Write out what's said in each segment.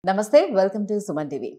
నమస్తే, welcome to Suman TV.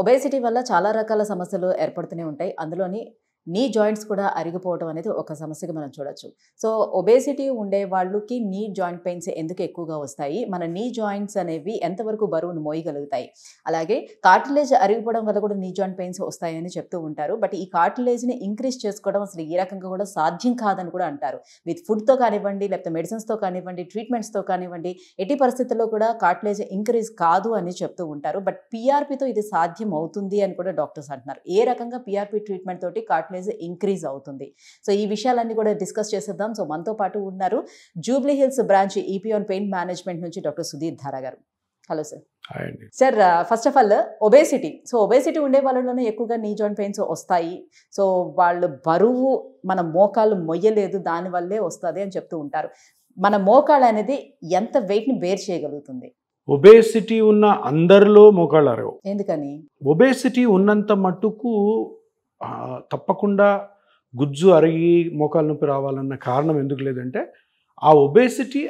Obesity వల్ల చాలా రకాల సమస్యలు ఏర్పడుతూనే ఉంటాయి. అందులోని నీ జాయింట్స్ కూడా అరిగిపోవడం అనేది ఒక సమస్యగా మనం చూడొచ్చు. సో ఒబేసిటీ ఉండే వాళ్ళకి నీ జాయింట్ పెయిన్స్ ఎందుకు ఎక్కువగా వస్తాయి, మన నీ జాయింట్స్ అనేవి ఎంతవరకు బరువును మోయగలుగుతాయి, అలాగే కార్టిలేజ్ అరిగిపోవడం వల్ల కూడా నీ జాయింట్ పెయిన్స్ వస్తాయని చెప్తూ ఉంటారు. బట్ ఈ కార్టిలేజ్ని ఇంక్రీజ్ చేసుకోవడం అసలు ఏ రకంగా కూడా సాధ్యం కాదని కూడా అంటారు. విత్ ఫుడ్తో కానివ్వండి, లేకపోతే మెడిసిన్స్తో కానివ్వండి, ట్రీట్మెంట్స్తో కానివ్వండి, ఎట్టి పరిస్థితుల్లో కూడా కార్టిలేజ్ ఇంక్రీజ్ కాదు అని చెప్తూ ఉంటారు. బట్ పీఆర్పీతో ఇది సాధ్యం అవుతుంది అని కూడా డాక్టర్స్ అంటున్నారు. ఏ రకంగా పీఆర్పీ ట్రీట్మెంట్ తోటి కార్టిలేజ్ ఇంక్రీజ్ అవుతుంది, సో ఈ విషయాలన్నీ కూడా డిస్కస్ చేసేద్దాం. సో మనతో పాటు ఉన్నారు Jubilee Hills branch EP on pain management నుంచి doctor Sudheer Dhara garu. Hello sir. Sir, first of all obesity ఉండే వాళ్ళలోనే ఎక్కువగా నీ జాయింట్ పెయిన్స్ వస్తాయి. సో వాళ్ళు బరువు మన మోకాళ్ళు మొయ్యలేదు, దానివల్లే వస్తుంది అని చెప్తూ ఉంటారు. మన మోకాళ్ళు అనేది ఎంత వెయిట్ని బేర్ చేయగలుగుతుంది? ఒబేసిటీ ఉన్న అందరిలో మోకాళ్ళు అరగవు. ఎందుకని? ఒబేసిటీ ఉన్నంత మట్టుకు తప్పకుండా గుజ్జు అరిగి మోకాలు నొప్పి రావాలన్న కారణం ఎందుకు లేదంటే ఆ ఒబేసిటీ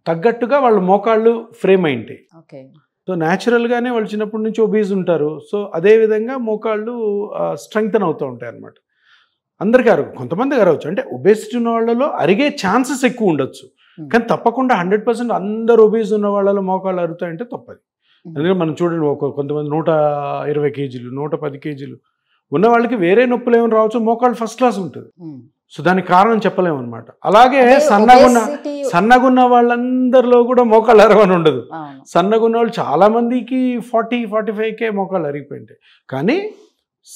తగ్గట్టుగా వాళ్ళ మోకాళ్ళు ఫ్రేమ్ అయింటాయి. ఓకే. సో న్యాచురల్గానే వాళ్ళు చిన్నప్పటి నుంచి ఒబేజ్ ఉంటారు. సో అదేవిధంగా మోకాళ్ళు స్ట్రెంగ్తన్ అవుతూ ఉంటాయి అన్నమాట. అందరికీ అరగవు, కొంతమందికి అరవచ్చు. అంటే ఒబేసిటీ ఉన్న వాళ్ళలో అరిగే ఛాన్సెస్ ఎక్కువ ఉండొచ్చు, కానీ తప్పకుండా 100% అందరు ఒబేజ్ ఉన్న వాళ్ళలో మోకాళ్ళు అరుగుతాయంటే తప్పది. అందుకని మనం చూడండి, కొంతమంది 120 కేజీలు 110 కేజీలు ఉన్న వాళ్ళకి వేరే నొప్పులు ఏమైనా రావచ్చు, మోకాళ్ళు ఫస్ట్ క్లాస్ ఉంటుంది. సో దానికి కారణం చెప్పలేము అనమాట. అలాగే సన్నగున్న వాళ్ళందరిలో కూడా మోకాళ్ళు అరవని ఉండదు. సన్నగున్న వాళ్ళు చాలా మందికి 40-45 మోకాళ్ళు అరిగిపోయింటాయి. కానీ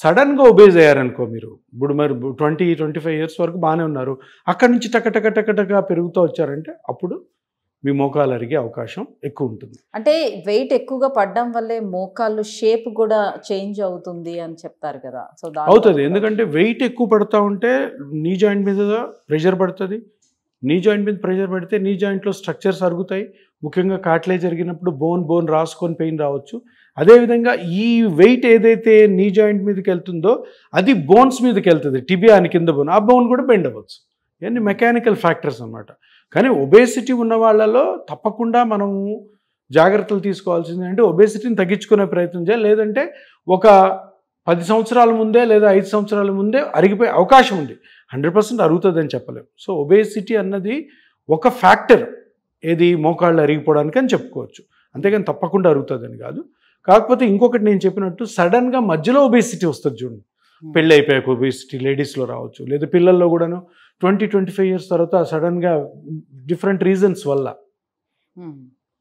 సడన్గా ఒబేజ్ అయ్యారనుకో, మీరు ఇప్పుడు మరి 20-25 ఇయర్స్ వరకు బాగానే ఉన్నారు, అక్కడి నుంచి టక పెరుగుతూ వచ్చారంటే అప్పుడు మీ మోకాలు అరిగే అవకాశం ఎక్కువ ఉంటుంది. అంటే వెయిట్ ఎక్కువగా పడడం వల్లే మోకాళ్ళు షేప్ కూడా చేంజ్ అవుతుంది అని చెప్తారు కదా. సో అవుతుంది, ఎందుకంటే వెయిట్ ఎక్కువ పడుతూ ఉంటే నీ జాయింట్ మీద ప్రెషర్ పడుతుంది. నీ జాయింట్ మీద ప్రెషర్ పడితే నీ జాయింట్లో స్ట్రక్చర్స్ అరుగుతాయి. ముఖ్యంగా కార్టిలేజ్ జరిగినప్పుడు బోన్ రాసుకొని పెయిన్ రావచ్చు. అదేవిధంగా ఈ వెయిట్ ఏదైతే నీ జాయింట్ మీదకి వెళ్తుందో అది బోన్స్ మీదకి వెళ్తుంది, టిబియా అని కింద బోన్, ఆ బోన్ కూడా బెండ్ అవ్వచ్చు. ఇవన్నీ మెకానికల్ ఫ్యాక్టర్స్ అన్నమాట. కానీ ఒబేసిటీ ఉన్న వాళ్ళలో తప్పకుండా మనము జాగ్రత్తలు తీసుకోవాల్సింది అంటే ఒబేసిటీని తగ్గించుకునే ప్రయత్నం చేయాలి. లేదంటే ఒక 10 సంవత్సరాల ముందే లేదా 5 సంవత్సరాల ముందే అరిగిపోయే అవకాశం ఉంది. 100% అరుగుతుంది అని చెప్పలేము. సో ఒబేసిటీ అన్నది ఒక ఫ్యాక్టర్, ఏది మోకాళ్ళు అరిగిపోవడానికి అని చెప్పుకోవచ్చు. అంతేగాని తప్పకుండా అరుగుతుందని కాదు. కాకపోతే ఇంకొకటి నేను చెప్పినట్టు సడన్గా మధ్యలో ఒబేసిటీ వస్తుంది చూడండి. పెళ్ళి అయిపోయాక ఒబేసిటీ లేడీస్లో రావచ్చు, లేదా పిల్లల్లో కూడాను 20-25 ఇయర్స్ తర్వాత సడన్గా డిఫరెంట్ రీజన్స్ వల్ల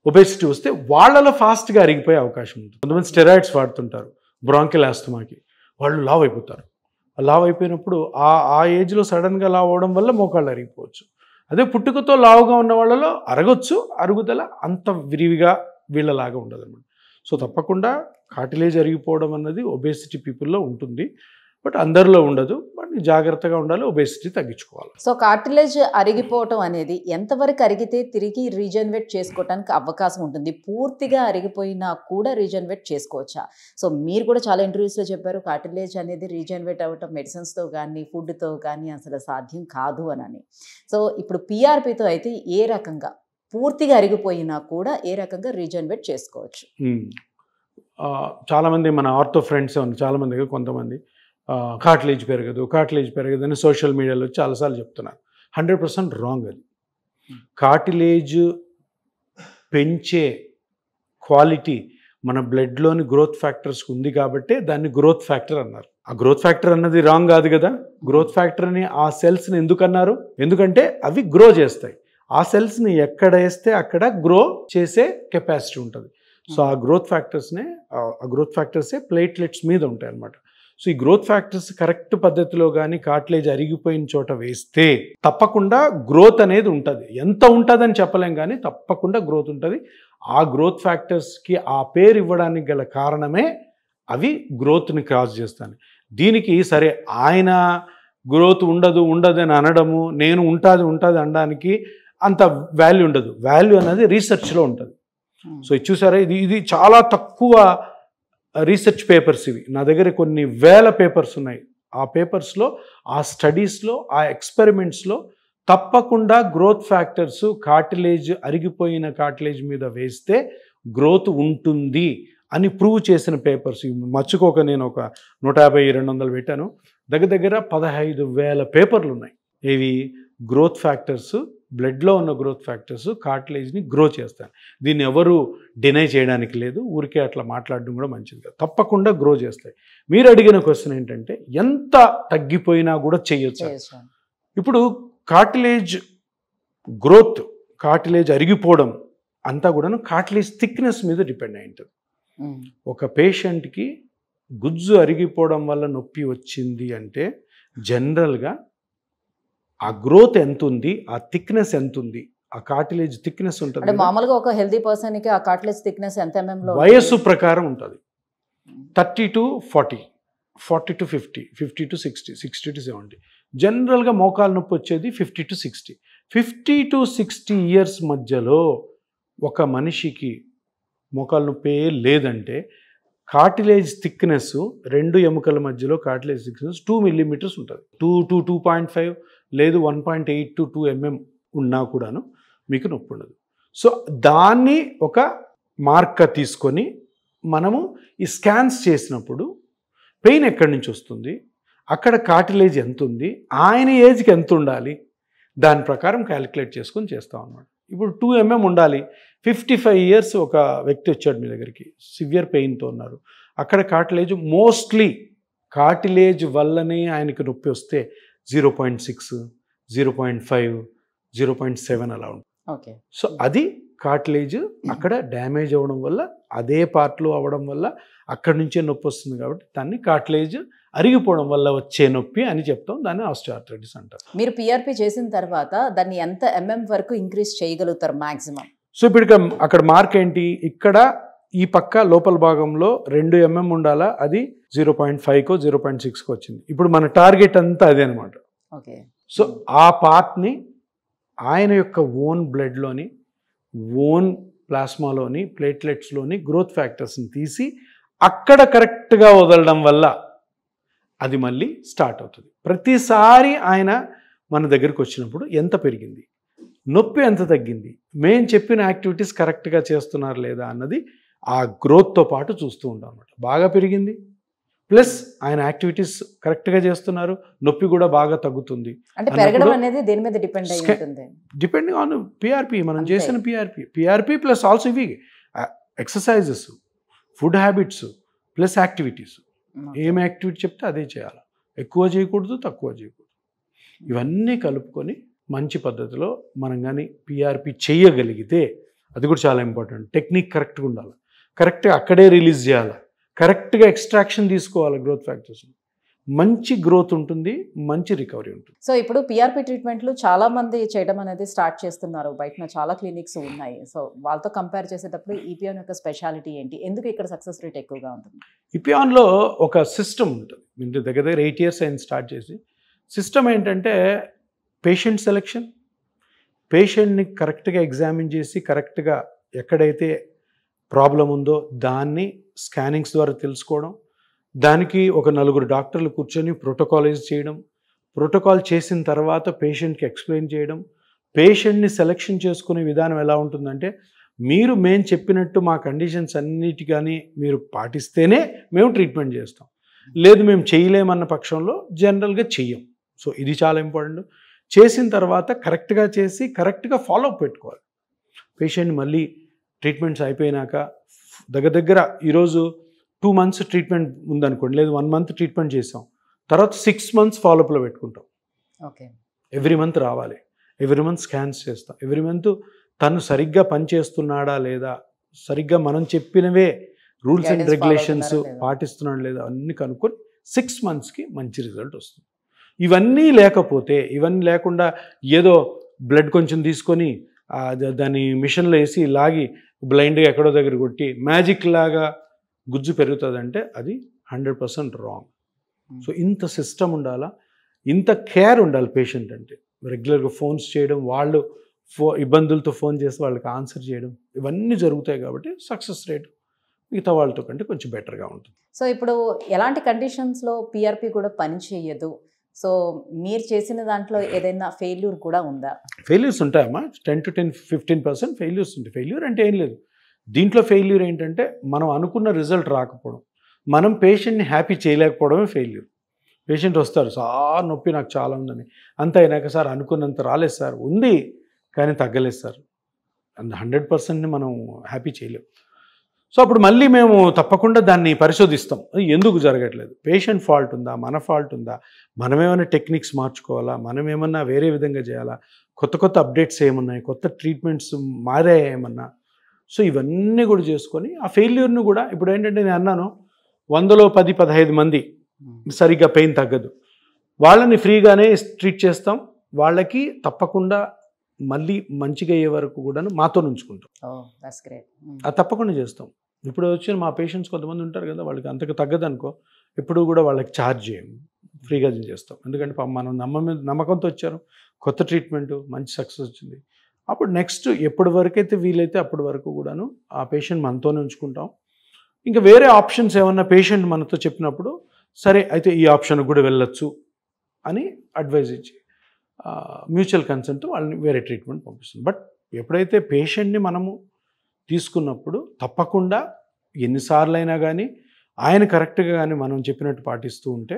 ఒబేసిటీ వస్తే వాళ్ళలో ఫాస్ట్గా అరిగిపోయే అవకాశం ఉంటుంది. కొంతమంది స్టెరాయిడ్స్ వాడుతుంటారు బ్రాంకిల్ ఆస్తమాకి, వాళ్ళు లావ్ అయిపోతారు. లావ్ అయిపోయినప్పుడు ఆ ఏజ్లో సడన్గా లావ్ అవడం వల్ల మోకాళ్ళు అరిగిపోవచ్చు. అదే పుట్టుకతో లావుగా ఉన్న వాళ్ళలో అరగొచ్చు, అరుగుదల అంత విరివిగా వీళ్ళలాగా ఉండదు అన్నమాట. సో తప్పకుండా కార్టిలేజ్ అరిగిపోవడం అన్నది ఒబేసిటీ పీపుల్లో ఉంటుంది, బట్ అందరిలో ఉండదు. బట్ జాగ్రత్తగా ఉండాలి, ఒబేసిటీ తగ్గించుకోవాలి. సో కార్టిలేజ్ అరిగిపోవటం అనేది ఎంతవరకు అరిగితే తిరిగి రీజనరేట్ చేసుకోవడానికి అవకాశం ఉంటుంది? పూర్తిగా అరిగిపోయినా కూడా రీజనరేట్ చేసుకోవచ్చా? సో మీరు కూడా చాలా ఇంటర్వ్యూస్లో చెప్పారు, కార్టిలేజ్ అనేది రీజనరేట్ అవ్వటం మెడిసిన్స్తో కానీ ఫుడ్తో కానీ అసలు సాధ్యం కాదు అని. సో ఇప్పుడు పీఆర్పీతో అయితే ఏ రకంగా పూర్తిగా అరిగిపోయినా కూడా ఏ రకంగా రీజనరేట్ చేసుకోవచ్చు? చాలామంది మన ఆర్థో ఫ్రెండ్స్ చాలామంది, కొంతమంది కార్టిలేజ్ పెరగదని సోషల్ మీడియాలో చాలాసార్లు చెప్తున్నారు. 100% రాంగ్. అది కార్టిలేజ్ పెంచే క్వాలిటీ మన బ్లడ్లోని గ్రోత్ ఫ్యాక్టర్స్కి ఉంది కాబట్టి దాన్ని గ్రోత్ ఫ్యాక్టర్ అన్నారు. ఆ గ్రోత్ ఫ్యాక్టర్ అన్నది రాంగ్ కాదు కదా. గ్రోత్ ఫ్యాక్టర్ని ఆ సెల్స్ని ఎందుకు అన్నారు? ఎందుకంటే అవి గ్రో చేస్తాయి. ఆ సెల్స్ని ఎక్కడ వేస్తే అక్కడ గ్రో చేసే కెపాసిటీ ఉంటుంది. సో ఆ గ్రోత్ ఫ్యాక్టర్సే ప్లేట్లెట్స్ మీద ఉంటాయి అన్నమాట. సో ఈ గ్రోత్ ఫ్యాక్టర్స్ కరెక్ట్ పద్ధతిలో కానీ కార్టిలేజ్ అరిగిపోయిన చోట వేస్తే తప్పకుండా గ్రోత్ అనేది ఉంటుంది. ఎంత ఉంటుందని చెప్పలేం కానీ తప్పకుండా గ్రోత్ ఉంటుంది. ఆ గ్రోత్ ఫ్యాక్టర్స్కి ఆ పేరు ఇవ్వడానికి గల కారణమే అవి గ్రోత్ని క్రాస్ చేస్తాను. దీనికి సరే ఆయన గ్రోత్ ఉండదని అనడము, నేను ఉంటుంది అనడానికి అంత వాల్యూ ఉండదు. వాల్యూ అనేది రీసెర్చ్లో ఉంటుంది. సో ఇది చూసారా, ఇది చాలా తక్కువ రీసెర్చ్ పేపర్స్ ఇవి. నా దగ్గర కొన్ని వేల పేపర్స్ ఉన్నాయి. ఆ పేపర్స్లో, ఆ స్టడీస్లో, ఆ ఎక్స్పెరిమెంట్స్లో తప్పకుండా గ్రోత్ ఫ్యాక్టర్స్ కార్టిలేజ్ అరిగిపోయిన కార్టిలేజ్ మీద వేస్తే గ్రోత్ ఉంటుంది అని ప్రూవ్ చేసిన పేపర్స్ మర్చిపోక నేను ఒక 150-200 పెట్టాను. దగ్గర 15,000 పేపర్లు ఉన్నాయి. ఇవి గ్రోత్ ఫ్యాక్టర్స్, బ్లడ్లో ఉన్న గ్రోత్ ఫ్యాక్టర్స్ కార్టిలేజ్ని గ్రో చేస్తాయి. దీన్ని ఎవరు డినై చేయడానికి లేదు, ఊరికే అట్లా మాట్లాడడం కూడా మంచిది కాదు, తప్పకుండా గ్రో చేస్తాయి. మీరు అడిగిన క్వశ్చన్ ఏంటంటే ఎంత తగ్గిపోయినా కూడా చేయొచ్చు. ఇప్పుడు కార్టిలేజ్ గ్రోత్, కార్టిలేజ్ అరిగిపోవడం అంతా కూడా కార్టిలేజ్ థిక్నెస్ మీద డిపెండ్ అయి ఉంటుంది. ఒక పేషెంట్కి గుజ్జు అరిగిపోవడం వల్ల నొప్పి వచ్చింది అంటే జనరల్గా ఆ గ్రోత్ ఎంత ఉంది, ఆ థిక్నెస్ ఎంత ఉంది, ఆ కార్టిలేజ్ థిక్నెస్ ఉంటుంది. మామూలుగా ఒక హెల్తీ పర్సన్ కి ఆ కార్టిలేజ్ థిక్నెస్ ఎంత mm లో వయస్సు ప్రకారం ఉంటుంది. 30 to 40, 40 to 50, 50 to 60, 60 to 70. జనరల్గా మోకాలు నొప్పి వచ్చేది 50 to 60. 50 to 60 ఇయర్స్ మధ్యలో ఒక మనిషికి మోకాలు నొప్పి లేదంటే కార్టిలేజ్ థిక్నెస్, రెండు ఎముకల మధ్యలో కార్టిలేజ్ థిక్నెస్ 2 millimeters ఉంటుంది. 2 to 2.5 లేదు 1.8 to 2 mm ఉన్నా కూడాను మీకు నొప్పి ఉండదు. సో దాన్ని ఒక మార్క తీసుకొని మనము ఈ స్కాన్స్ చేసినప్పుడు పెయిన్ ఎక్కడి నుంచి వస్తుంది, అక్కడ కార్టిలేజ్ ఎంత ఉంది, ఆయన ఏజ్కి ఎంత ఉండాలి, దాని ప్రకారం క్యాలిక్యులేట్ చేసుకొని చేస్తాం అన్నమాట. ఇప్పుడు 2 mm ఉండాలి. 55 years ఒక వ్యక్తి వచ్చాడు మీ దగ్గరికి, సివియర్ పెయిన్తో ఉన్నారు. అక్కడ కార్టిలేజ్ మోస్ట్లీ కార్టిలేజ్ వల్లనే ఆయనకి నొప్పి వస్తే 0.6, 0.5, 0.7 అలా ఉంటుంది. ఓకే. సో అది కార్టిలేజ్ అక్కడ డ్యామేజ్ అవ్వడం వల్ల, అదే పార్ట్లో అవ్వడం వల్ల అక్కడి నుంచే నొప్పి వస్తుంది. కాబట్టి దాన్ని కార్టిలేజ్ అరిగిపోవడం వల్ల వచ్చే నొప్పి అని చెప్తాం. దాన్ని ఆస్టియోఆర్థరైటిస్ అంటారు. మీరు పిఆర్పి చేసిన తర్వాత దాన్ని ఎంత వరకు ఇంక్రీజ్ చేయగలుగుతారు మాక్సిమం? సో ఇప్పుడు అక్కడ మార్క్ ఏంటి, ఇక్కడ ఈ పక్క లోపల భాగంలో 2 mm ఉండాలా, అది 0.5కో 0.6కో వచ్చింది. ఇప్పుడు మన టార్గెట్ అంతా అదే అనమాట. ఓకే. సో ఆ పార్ట్ని ఆయన యొక్క ఓన్ బ్లడ్లోని, ఓన్ ప్లాస్మాలోని, ప్లేట్లెట్స్లోని గ్రోత్ ఫ్యాక్టర్స్ని తీసి అక్కడ కరెక్ట్గా వదలడం వల్ల అది మళ్ళీ స్టార్ట్ అవుతుంది. ప్రతిసారి ఆయన మన దగ్గరికి వచ్చినప్పుడు ఎంత పెరిగింది, నొప్పి ఎంత తగ్గింది, మేము చెప్పిన యాక్టివిటీస్ కరెక్ట్గా చేస్తున్నారు లేదా అన్నది ఆ గ్రోత్తో పాటు చూస్తూ ఉంటాం అన్నమాట. బాగా పెరిగింది, ప్లస్ ఆయన యాక్టివిటీస్ కరెక్ట్గా చేస్తున్నారు, నొప్పి కూడా బాగా తగ్గుతుంది. అంటే పెరగడం అనేది దేని మీద డిపెండ్ అయి ఉంటుంది? డిపెండింగ్ ఆన్ పిఆర్పి, మనం చేసిన పిఆర్పి ప్లస్ ఆల్సో ఇవి exercises, food habits plus activities. ఏం యాక్టివిటీ చెప్తే అదే చేయాలి, ఎక్కువ చేయకూడదు, తక్కువ చేయకూడదు. ఇవన్నీ కలుపుకొని మంచి పద్ధతిలో మనం కానీ పిఆర్పి చేయగలిగితే, అది కూడా చాలా ఇంపార్టెంట్. టెక్నిక్ కరెక్ట్గా ఉండాలి, కరెక్ట్గా అక్కడే రిలీజ్ చేయాలి, కరెక్ట్గా ఎక్స్ట్రాక్షన్ తీసుకోవాలి గ్రోత్ ఫ్యాక్టర్స్. మంచి గ్రోత్ ఉంటుంది, మంచి రికవరీ ఉంటుంది. సో ఇప్పుడు పిఆర్పి ట్రీట్మెంట్లు చాలా మంది చేయడం అనేది స్టార్ట్ చేస్తున్నారు, బయట చాలా క్లినిక్స్ ఉన్నాయి. సో వాళ్ళతో కంపేర్ చేసేటప్పుడు ఈపియాన్ యొక్క స్పెషాలిటీ ఏంటి, ఎందుకు ఇక్కడ సక్సెస్ రేట్ ఎక్కువగా ఉంటుంది? ఈపియాన్లో ఒక సిస్టమ్ ఉంటుంది. మీరు దగ్గర 8 years అయింది స్టార్ట్ చేసి. సిస్టమ్ ఏంటంటే పేషెంట్ సెలెక్షన్, పేషెంట్ని కరెక్ట్గా ఎగ్జామిన్ చేసి కరెక్ట్గా ఎక్కడైతే ప్రాబ్లం ఉందో దాన్ని స్కానింగ్స్ ద్వారా తెలుసుకోవడం, దానికి ఒక 4 డాక్టర్లు కూర్చొని ప్రోటోకాలైజ్ చేయడం, ప్రోటోకాల్ చేసిన తర్వాత పేషెంట్కి ఎక్స్ప్లెయిన్ చేయడం. పేషెంట్ని సెలెక్షన్ చేసుకునే విధానం ఎలా ఉంటుందంటే, మేము చెప్పినట్టు మా కండిషన్స్ అన్నిటి కానీ మీరు పాటిస్తేనే మేము ట్రీట్మెంట్ చేస్తాం, లేదు మేము చేయలేమన్న పక్షంలో జనరల్గా చెయ్యం. సో ఇది చాలా ఇంపార్టెంట్. చేసిన తర్వాత కరెక్ట్గా చేసి కరెక్ట్గా ఫాలోఅప్ పెట్టుకోవాలి. పేషెంట్ మళ్ళీ ట్రీట్మెంట్స్ అయిపోయినాక దగ్గర ఈరోజు 2 months ట్రీట్మెంట్ ఉందనుకోండి, లేదు 1 month ట్రీట్మెంట్ చేసాం, తర్వాత 6 months ఫాలోఅప్లో పెట్టుకుంటాం. ఓకే. ఎవ్రీ మంత్ రావాలి, ఎవ్రీ మంత్ స్కాన్స్ చేస్తాం, ఎవ్రీ మంత్ తను సరిగ్గా పనిచేస్తున్నాడా లేదా, సరిగ్గా మనం చెప్పినవే రూల్స్ అండ్ రెగ్యులేషన్స్ పాటిస్తున్నాడు లేదా అన్నీ కనుక్కొని 6 monthsకి మంచి రిజల్ట్ వస్తుంది. ఇవన్నీ లేకుండా ఏదో బ్లడ్ కొంచెం తీసుకొని దాన్ని మిషన్లో వేసి లాగి బ్లైండ్గా ఎక్కడో దగ్గర కొట్టి మ్యాజిక్ లాగా గుజ్జు పెరుగుతుందంటే అది 100% రాంగ్. సో ఇంత సిస్టమ్ ఉండాలా, ఇంత కేర్ ఉండాలి పేషెంట్ అంటే. రెగ్యులర్గా ఫోన్స్ చేయడం, వాళ్ళు ఇబ్బందులతో ఫోన్ చేసి వాళ్ళకి ఆన్సర్ చేయడం, ఇవన్నీ జరుగుతాయి. కాబట్టి సక్సెస్ రేట్ మిగతా వాళ్ళతో కంటే కొంచెం బెటర్గా ఉంటుంది. సో ఇప్పుడు ఎలాంటి కండిషన్స్లో పిఆర్పి కూడా పని చేయదు? సో మీరు చేసిన దాంట్లో ఏదైనా ఫెయిల్యూర్ కూడా ఉందా? ఫెయిల్యూర్స్ ఉంటాయమ్మా, 10 to 15% ఫెయిల్యూర్స్ ఉంటాయి. ఫెయిల్యూర్ అంటే ఏం లేదు, దీంట్లో ఫెయిల్యూర్ ఏంటంటే మనం అనుకున్న రిజల్ట్ రాకపోవడం, మనం పేషెంట్ని హ్యాపీ చేయలేకపోవడమే ఫెయిల్యూర్. పేషెంట్ వస్తారు, సార్ నొప్పి నాకు చాలా ఉందని, అంత అయినాక సార్ అనుకున్నంత రాలేదు సార్, ఉంది కానీ తగ్గలేదు సార్, 100%ని మనం హ్యాపీ చేయలేము. సో అప్పుడు మళ్ళీ మేము తప్పకుండా దాన్ని పరిశోధిస్తాం, ఎందుకు జరగట్లేదు, పేషెంట్ ఫాల్ట్ ఉందా, మన ఫాల్ట్ ఉందా, మనమేమైనా టెక్నిక్స్ మార్చుకోవాలా, మనం ఏమన్నా వేరే విధంగా చేయాలా, కొత్త కొత్త అప్డేట్స్ ఏమున్నాయి, కొత్త ట్రీట్మెంట్స్ మారాయా ఏమన్నా. సో ఇవన్నీ కూడా చేసుకొని ఆ ఫెయిల్యూర్ను కూడా, ఇప్పుడు ఏంటంటే నేను అన్నాను 100లో 10-15 మంది సరిగ్గా పెయిన్ తగ్గదు, వాళ్ళని ఫ్రీగానే ట్రీట్ చేస్తాం, వాళ్ళకి తప్పకుండా మళ్ళీ మంచిగా అయ్యే వరకు కూడా మాతో ఉంచుకుంటాం. అది తప్పకుండా చేస్తాం. ఇప్పుడు వచ్చిన మా పేషెంట్స్ కొంతమంది ఉంటారు కదా, వాళ్ళకి అంతకు తగ్గదనుకో ఎప్పుడు కూడా వాళ్ళకి ఛార్జ్ చేయము, ఫ్రీగా చేస్తాం. ఎందుకంటే మనం నమ్మకంతో వచ్చారు, కొత్త ట్రీట్మెంట్ మంచి సక్సెస్ వచ్చింది. అప్పుడు నెక్స్ట్ ఎప్పటి వరకు అయితే వీలైతే అప్పటి వరకు కూడాను ఆ పేషెంట్ మనతోనే ఉంచుకుంటాం. ఇంకా వేరే ఆప్షన్స్ ఏమన్నా పేషెంట్ మనతో చెప్పినప్పుడు సరే అయితే ఈ ఆప్షన్కి కూడా వెళ్ళొచ్చు అని అడ్వైజ్ ఇచ్చి మ్యూచువల్ కన్సెంట్ వాళ్ళని వేరే ట్రీట్మెంట్ పంపిస్తుంది. బట్ ఎప్పుడైతే పేషెంట్ని మనము తీసుకున్నప్పుడు తప్పకుండా ఎన్నిసార్లు అయినా కానీ ఆయన కరెక్ట్గా కానీ మనం చెప్పినట్టు పాటిస్తూ ఉంటే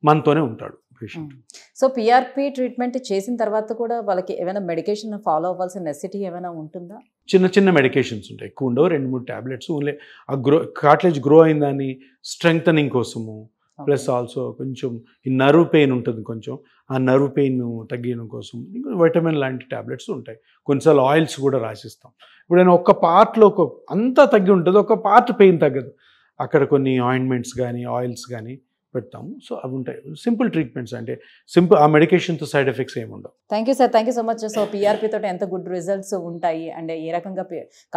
మనతోనే ఉంటాడు పేషెంట్. సో పిఆర్పి ట్రీట్మెంట్ చేసిన తర్వాత కూడా వాళ్ళకి ఏమైనా మెడికేషన్ ఫాలో అవ్వాల్సిన నెసెసిటీ ఏమైనా ఉంటుందా? చిన్న చిన్న మెడికేషన్స్ ఉంటాయి, ఎక్కువ ఉండవు, 2-3 ట్యాబ్లెట్స్ ఓన్లీ ఆ కార్టిలేజ్ గ్రో అయిందని స్ట్రెంగ్తనింగ్ కోసము, ప్లస్ ఆల్సో కొంచెం ఈ నర్వ్ పెయిన్ ఉంటుంది, కొంచెం ఆ నర్వ్ పెయిన్ తగ్గడం కోసం వైటమిన్ లాంటి ట్యాబ్లెట్స్ ఉంటాయి, కొన్నిసార్లు ఆయిల్స్ కూడా రాసిస్తాం. ఇప్పుడు నేను ఒక్క పార్ట్లో అంతా తగ్గి ఉంటుంది, ఒక పార్ట్ పెయిన్ తగ్గదు, అక్కడ కొన్ని ఆయింట్మెంట్స్ కానీ ఆయిల్స్ కానీ పెడతాము. సో అవి ఉంటాయి, సింపుల్ ట్రీట్మెంట్స్, అంటే సింపుల్, ఆ మెడికేషన్తో సైడ్ ఎఫెక్ట్స్ ఏమి ఉండవు. Thank you sir, thank you so much. So PRP తోటి ఎంత గుడ్ రిజల్ట్స్ ఉంటాయి అండ్ ఏ రకంగా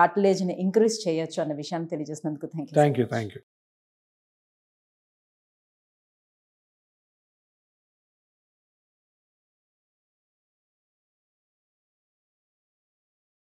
కార్టిలేజ్ని ఇంక్రీజ్ చేయొచ్చు అన్న విషయాన్ని తెలియజేసినందుకు థ్యాంక్ యూ. Thank you.